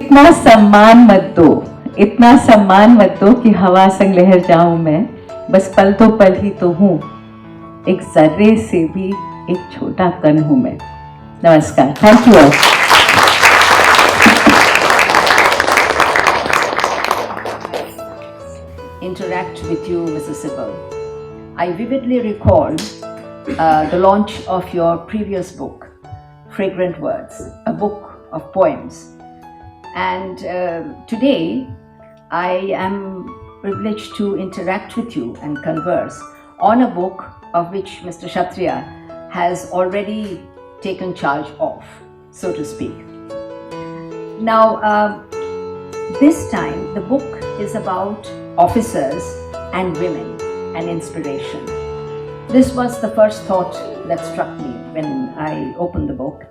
इतना सम्मान मत दो कि हवा संग लहर जाऊं मैं, बस पल तो पल ही तो हूँ, एक जर्रे से भी एक छोटा कण हूँ मैं. नमस्कार. Thank you all. Interact with you, Mrs. Sybil. I vividly recall the launch of your previous book, Fragrant Words, a book of poems. And today, I am privileged to interact with you and converse on a book of which Mr. Kshatriya has already taken charge of, so to speak. Now, this time the book is about officers and women and inspiration. This was the first thought that struck me when I opened the book,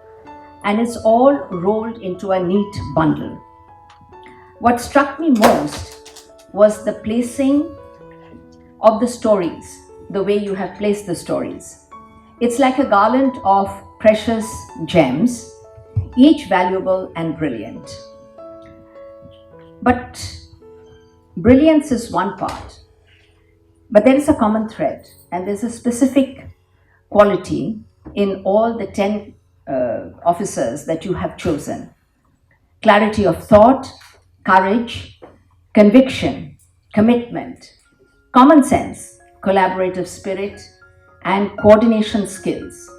and it's all rolled into a neat bundle. What struck me most was the placing of the stories, the way you have placed the stories. It's like a garland of precious gems, each valuable and brilliant. But brilliance is one part, but there is a common thread, and there's a specific quality in all the 10 officers that you have chosen. Clarity of thought, courage, conviction, commitment, common sense, collaborative spirit, and coordination skills.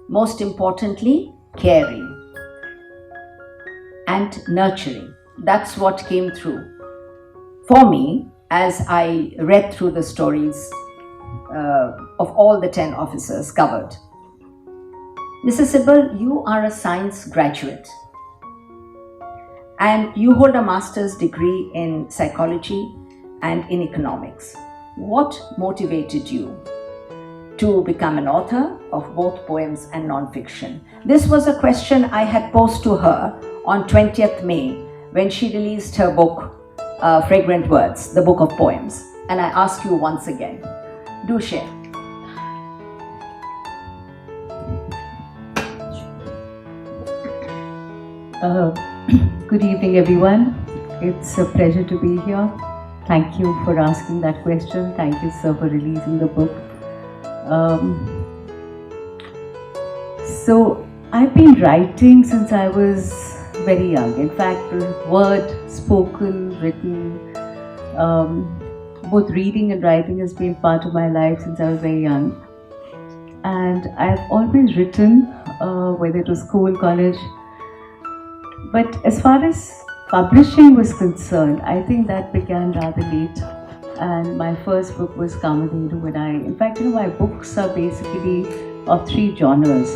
Most importantly, caring and nurturing. That's what came through for me as I read through the stories of all the 10 officers covered. Mrs. Sybil, you are a science graduate and you hold a master's degree in psychology and in economics. What motivated you to become an author of both poems and non-fiction? This was a question I had posed to her on 20th May when she released her book, Fragrant Words, the book of poems. And I ask you once again, do share. Good evening, everyone. It's a pleasure to be here. Thank you for asking that question. Thank you, sir, for releasing the book. So I've been writing since I was very young. In fact, word, spoken, written, both reading and writing has been part of my life since I was very young. And I've always written, whether it was school, college. But as far as publishing was concerned, I think that began rather late. And my first book was Kamadheenu. In fact, my books are basically of 3 genres.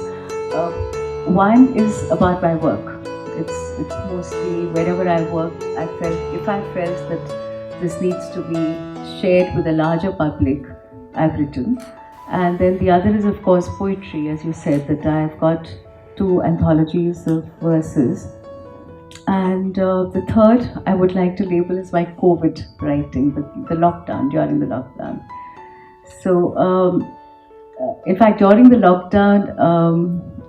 One is about my work. It's mostly wherever I worked, if I felt that this needs to be shared with a larger public, I've written. And then the other is, of course, poetry, as you said, that I've got 2 anthologies of verses. And the third I would like to label as my COVID writing, the lockdown, during the lockdown. So, in fact, during the lockdown,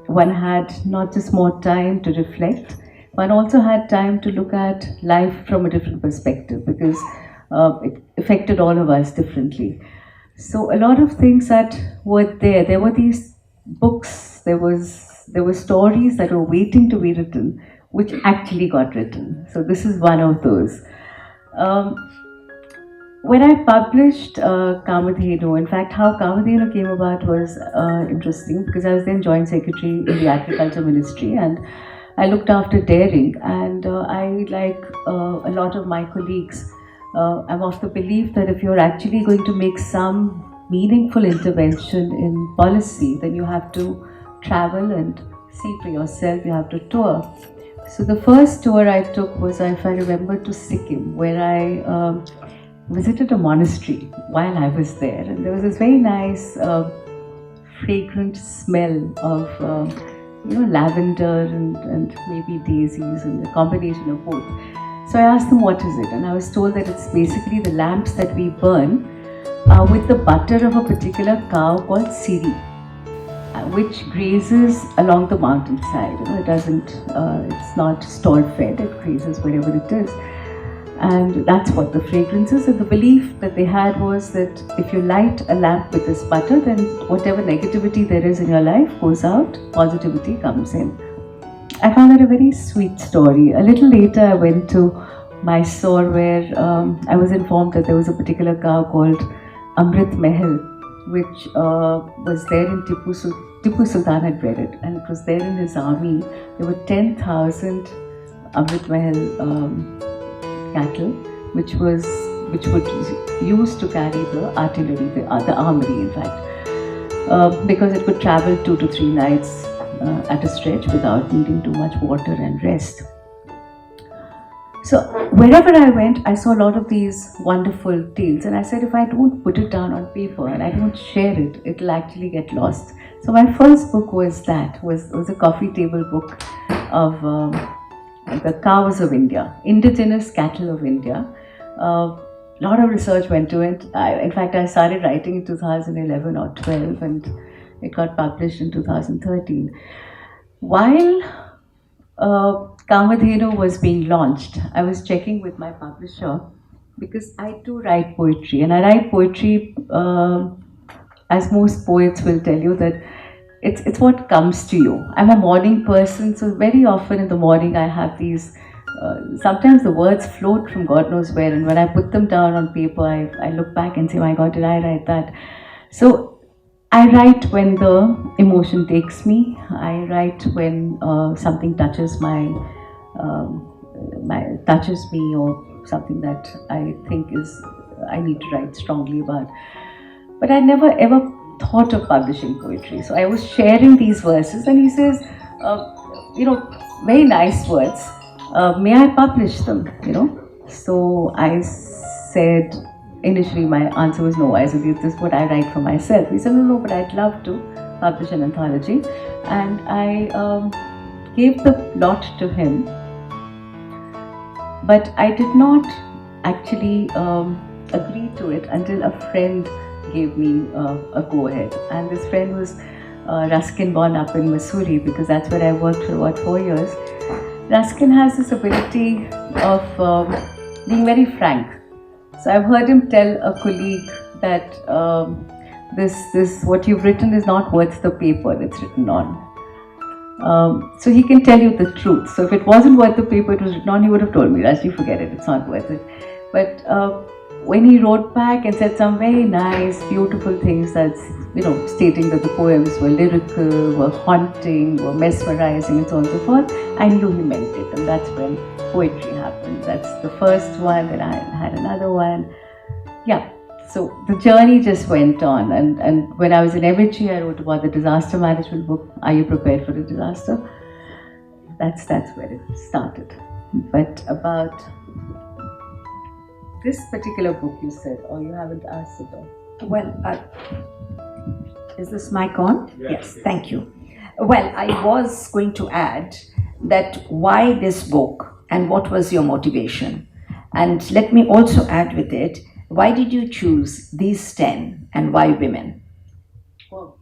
one had not just more time to reflect, one also had time to look at life from a different perspective, because it affected all of us differently. So a lot of things that were there were these books, there were stories that were waiting to be written, which actually got written. So this is one of those. When I published Kamadheenu, in fact, how Kamadheenu came about was interesting, because I was then Joint Secretary in the Agriculture Ministry, and I looked after dairying, and I, like a lot of my colleagues, I'm of the belief that if you're actually going to make some meaningful intervention in policy, then you have to travel and see for yourself, you have to tour. So the first tour I took was, if I remember, to Sikkim, where I visited a monastery while I was there, and there was this very nice fragrant smell of lavender and maybe daisies, and a combination of both. So I asked them, what is it? And I was told that it's basically the lamps that we burn with the butter of a particular cow called Siri. which grazes along the mountainside. It doesn't, it's not stall-fed, it grazes wherever it is. And that's what the fragrance is. And the belief that they had was that if you light a lamp with this butter, then whatever negativity there is in your life goes out, positivity comes in. I found that a very sweet story. A little later, I went to Mysore, where I was informed that there was a particular cow called Amrit Mahal, which was there in Tipu Sultan had bred it, and it was there in his army. There were 10,000 Amrit Mahal cattle, which would used to carry the artillery, the armory, in fact, because it could travel 2 to 3 nights at a stretch without needing too much water and rest. So wherever I went, I saw a lot of these wonderful tales, and I said, if I don't put it down on paper and I don't share it, it'll actually get lost. So my first book was a coffee table book of the cows of India, indigenous cattle of India. A lot of research went to it. In fact, I started writing in 2011 or 12, and it got published in 2013. While Kamadhenu was being launched, I was checking with my publisher, because I too write poetry, and I write poetry, as most poets will tell you, that it's what comes to you. I'm a morning person, so very often in the morning I have these, sometimes the words float from God knows where, and when I put them down on paper, I look back and say, my God, did I write that? So I write when the emotion takes me. I write when something touches touches me, or something that I think I need to write strongly about. But I never ever thought of publishing poetry. So I was sharing these verses, and he says, very nice words. May I publish them? So I said, initially my answer was no. I said, this is what I write for myself. He said, no, but I'd love to publish an anthology. And I gave the lot to him. But I did not actually agree to it until a friend gave me a go-ahead. And this friend was Ruskin, born up in Missouri, because that's where I worked for about 4 years. Ruskin has this ability of being very frank. So I've heard him tell a colleague that this what you've written is not worth the paper it's written on. So he can tell you the truth. So if it wasn't worth the paper it was written on, he would have told me, Rajni, forget it, it's not worth it. But when he wrote back and said some very nice, beautiful things, that's, stating that the poems were lyrical, were haunting, were mesmerizing, and so on and so forth, I knew he meant it, and that's when poetry happened. That's the first one, then I had another one. Yeah, so the journey just went on, and when I was in MHE, I wrote about the disaster management book, Are You Prepared for a Disaster? That's where it started. But about this particular book, you said, or you haven't asked it all. Well, is this mic on? Yes, thank you. Well, I was going to add that why this book and what was your motivation? And let me also add with it, why did you choose these 10 and why women? Well,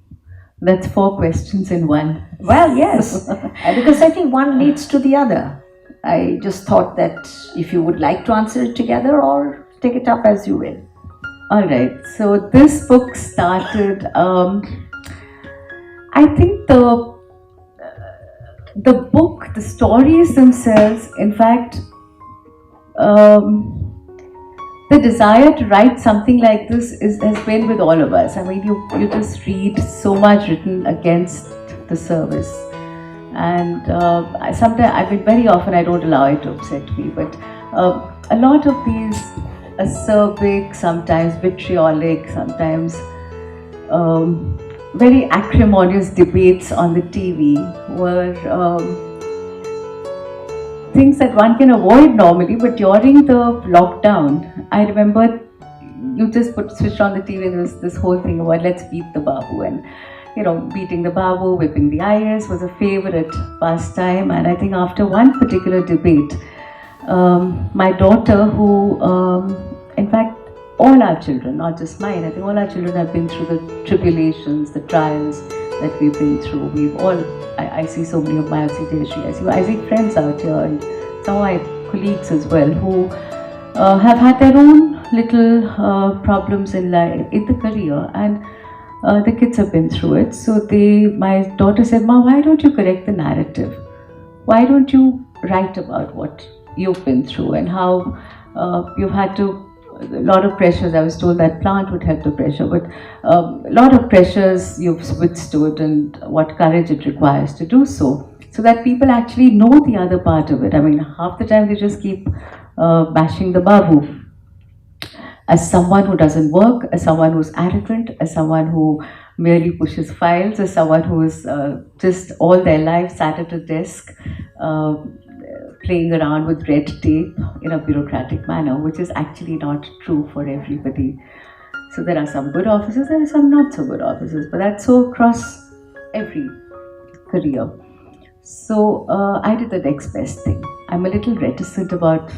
that's 4 questions in one. Well, yes, because I think one leads to the other. I just thought that if you would like to answer it together or take it up as you will. All right, so this book started, I think the book, the stories themselves, in fact, the desire to write something like this has been with all of us. I mean, you just read so much written against the service. And very often I don't allow it to upset me, but a lot of these acerbic, sometimes vitriolic, sometimes very acrimonious debates on the TV were things that one can avoid normally, but during the lockdown, I remember you just switched on the TV and there was this whole thing about let's beat the babu, and beating the babu, whipping the IAS was a favorite pastime. And I think after one particular debate, my daughter, who, in fact, all our children, not just mine, I think all our children have been through the tribulations, the trials, that we've been through. We've all, I see so many of my I see friends out here and some of my colleagues as well who have had their own little problems in life, in the career, and the kids have been through it. So my daughter said, "Ma, why don't you correct the narrative? Why don't you write about what you've been through and how you've had to, a lot of pressures. I was told that plant would help the pressure, but a lot of pressures you've withstood and what courage it requires to do so that people actually know the other part of it. I mean, half the time they just keep bashing the babu. As someone who doesn't work, as someone who's arrogant, as someone who merely pushes files, as someone who's just all their life sat at a desk uh, playing around with red tape in a bureaucratic manner, which is actually not true for everybody. So there are some good officers, there are some not so good officers, but that's so across every career. So I did the next best thing. I'm a little reticent about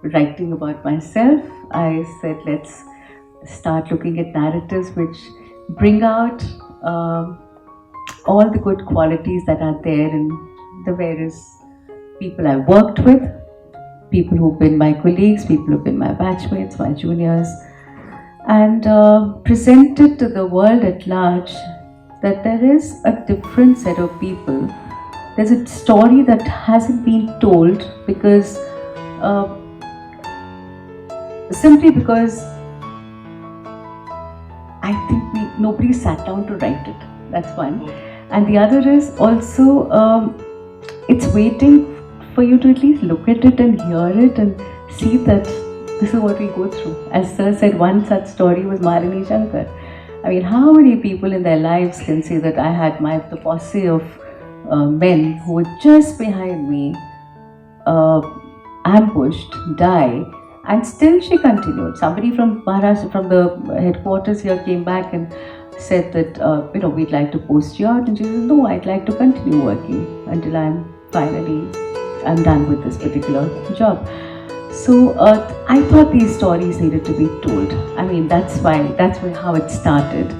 writing about myself. I said, let's start looking at narratives which bring out all the good qualities that are there in the various people I've worked with, people who've been my colleagues, people who've been my batchmates, my juniors, and present it to the world at large that there is a different set of people. There's a story that hasn't been told because simply because I think nobody sat down to write it. That's one. And the other is also it's waiting for you to at least look at it and hear it and see that this is what we go through. As Sir said, one such story was Marini Shankar. I mean, how many people in their lives can say that I had the posse of men who were just behind me, ambushed, die, and still she continued. Somebody from Maharashtra, from the headquarters here, came back and said that, we'd like to post you out. And she said, no, I'd like to continue working until I'm done with this particular job. So I thought these stories needed to be told. I mean, that's how it started.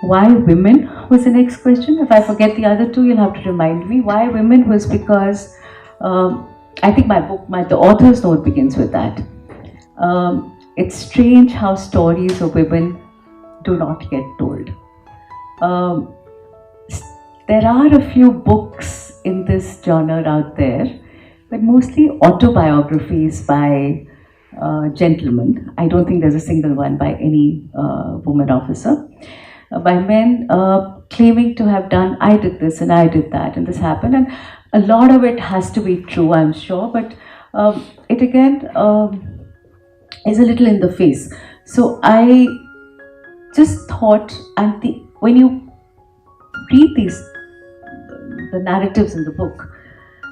Why women was the next question. If I forget the other two, you'll have to remind me. Why women was because I think my book, the author's note begins with that. It's strange how stories of women do not get told. There are a few books in this genre out there, but mostly autobiographies by gentlemen. I don't think there's a single one by any woman officer. By men claiming to have done, I did this and I did that and this happened. And a lot of it has to be true, I'm sure, but it again is a little in the face. So I just thought, when you read the narratives in the book,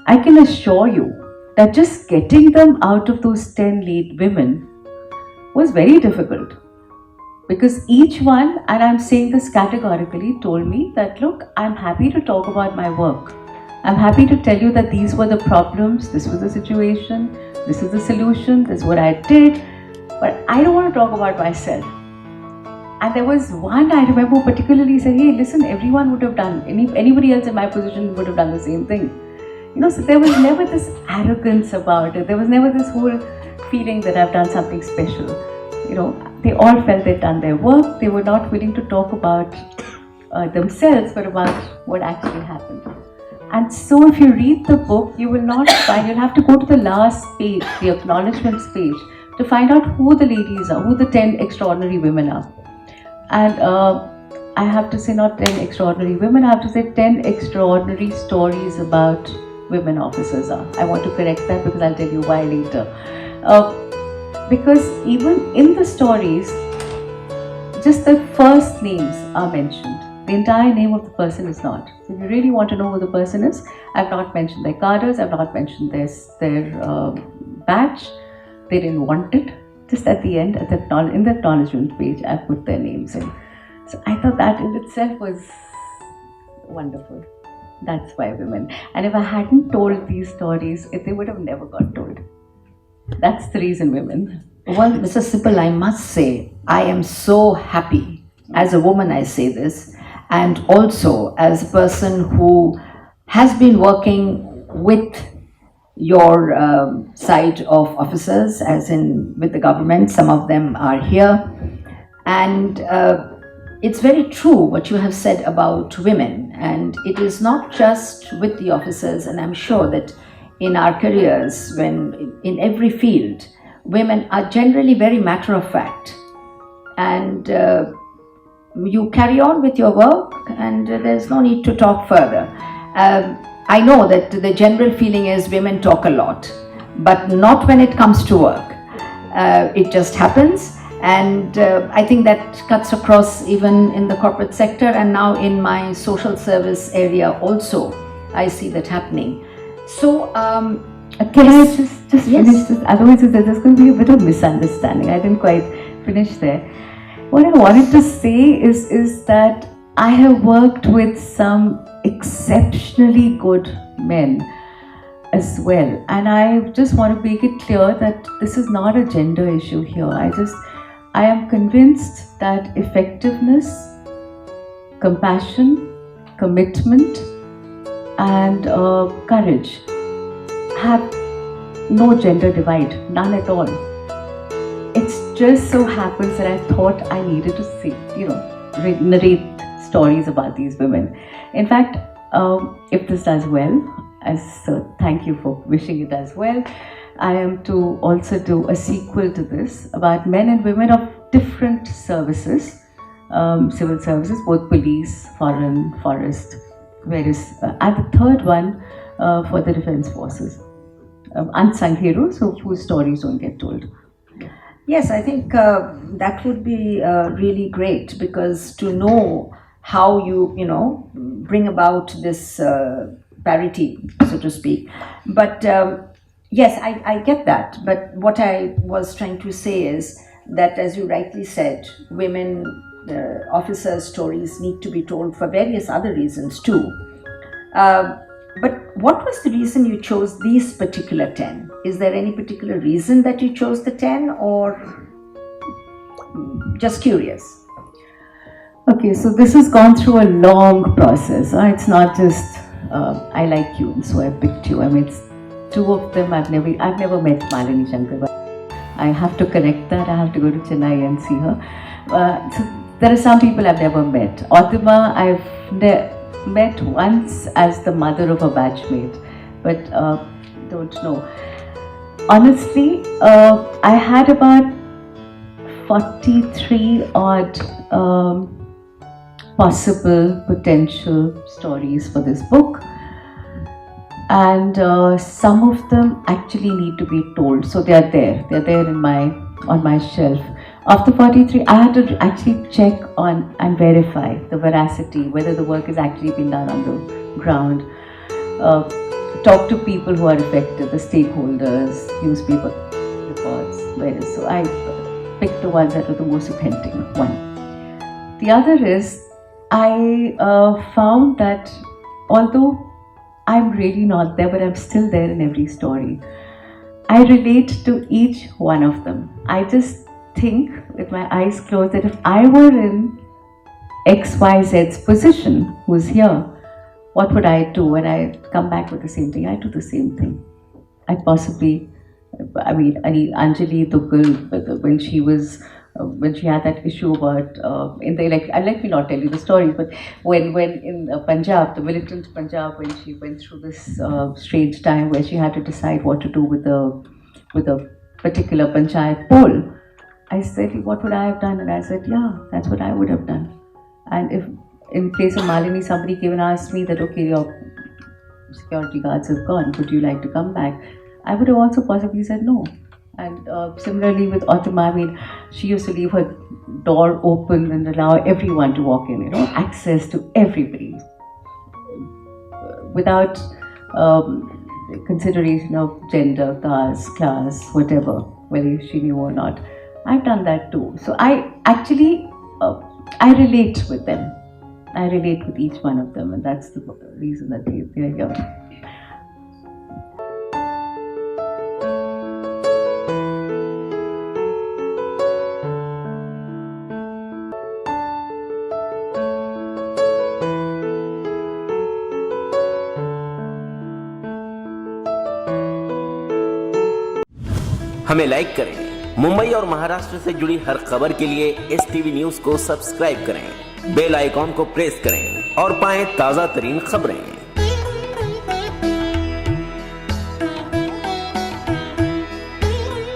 I can assure you that just getting them out of those 10 lead women was very difficult. Because each one, and I'm saying this categorically, told me that, look, I'm happy to talk about my work. I'm happy to tell you that these were the problems, this was the situation, this is the solution, this is what I did, but I don't want to talk about myself. And there was one I remember particularly said, hey, listen, everyone would have done, anybody else in my position would have done the same thing. So there was never this arrogance about it. There was never this whole feeling that I've done something special. They all felt they'd done their work. They were not willing to talk about themselves, but about what actually happened. And so if you read the book, you will not find, you'll have to go to the last page, the acknowledgements page, to find out who the ladies are, who the 10 extraordinary women are. And I have to say not 10 extraordinary women, I have to say 10 extraordinary stories about women officers are. I want to correct that because I'll tell you why later. Because even in the stories, just the first names are mentioned. The entire name of the person is not. So if you really want to know who the person is, I've not mentioned their cadres, I've not mentioned their badge. They didn't want it. Just at the end, in the acknowledgement page, I put their names in. So I thought that in itself was wonderful. That's why women. And if I hadn't told these stories, they would have never got told. That's the reason women. Well, Mr. Sipal, I must say, I am so happy. As a woman, I say this. and also as a person who has been working with your side of officers, as in with the government. Some of them are here. And it's very true what you have said about women. And it is not just with the officers, and I'm sure that in our careers, when in every field, women are generally very matter of fact. And you carry on with your work, and there's no need to talk further. I know that the general feeling is women talk a lot, but not when it comes to work. It just happens, and I think that cuts across even in the corporate sector, and now in my social service area also, I see that happening. So, Can I yes. just Yes. finish this? Otherwise, there's going to be a bit of misunderstanding. I didn't quite finish there. What I wanted to say is that I have worked with some exceptionally good men as well, and I just want to make it clear that this is not a gender issue here. I am convinced that effectiveness, compassion, commitment, and courage have no gender divide, none at all. It's just so happens that I thought I needed to say, narrate stories about these women. In fact, if this does well, thank you for wishing it as well, I am to also do a sequel to this about men and women of different services, civil services, both police, foreign, forest, various, and the third one for the defense forces. Unsung heroes whose stories don't get told. Yes, I think that would be really great, because to know how you bring about this parity, so to speak. But yes, I get that. But what I was trying to say is that, as you rightly said, women officers' stories need to be told for various other reasons too. But what was the reason you chose these particular 10? Is there any particular reason that you chose the 10, or just curious? Okay, so this has gone through a long process. It's not just I like you and so I picked you. I mean, it's two of them. I've never met Malini Shankar, but I have to correct that. I have to go to Chennai and see her. So there are some people I've never met. Otima, met once as the mother of a batchmate, but don't know. Honestly, I had about 43 odd possible potential stories for this book, and some of them actually need to be told, so they're there on my shelf. Of the 43, I had to actually check on and verify the veracity, whether the work has actually been done on the ground. Talk to people who are affected, the stakeholders, newspaper reports, various. So I picked the ones that were the most authentic one. The other is, I found that although I'm really not there, but I'm still there in every story, I relate to each one of them. I just think with my eyes closed that if I were in XYZ's position, who's here, what would I do when I come back with the same thing? I do the same thing. Anjali Duggal, when she had that issue about in the let me not tell you the stories, but when in Punjab, the militant Punjab, when she went through this strange time where she had to decide what to do with a particular panchayat poll, I said, what would I have done? And I said, yeah, that's what I would have done. And if in place of Malini, somebody came and asked me that, okay, your security guards have gone, would you like to come back? I would have also possibly said no. And similarly with Ottoma, she used to leave her door open and allow everyone to walk in, access to everybody without consideration of gender, caste, class, whatever, whether she knew or not. I've done that too. So I actually, I relate with them. I relate with each one of them, and that's the reason that they're here. हमें like करें। मुंबई और महाराष्ट्र से जुड़ी हर खबर के लिए इस TV news को सब्सक्राइब करें, बेल आइकॉन को प्रेस करें और पाएं ताजा तरीन खबरें।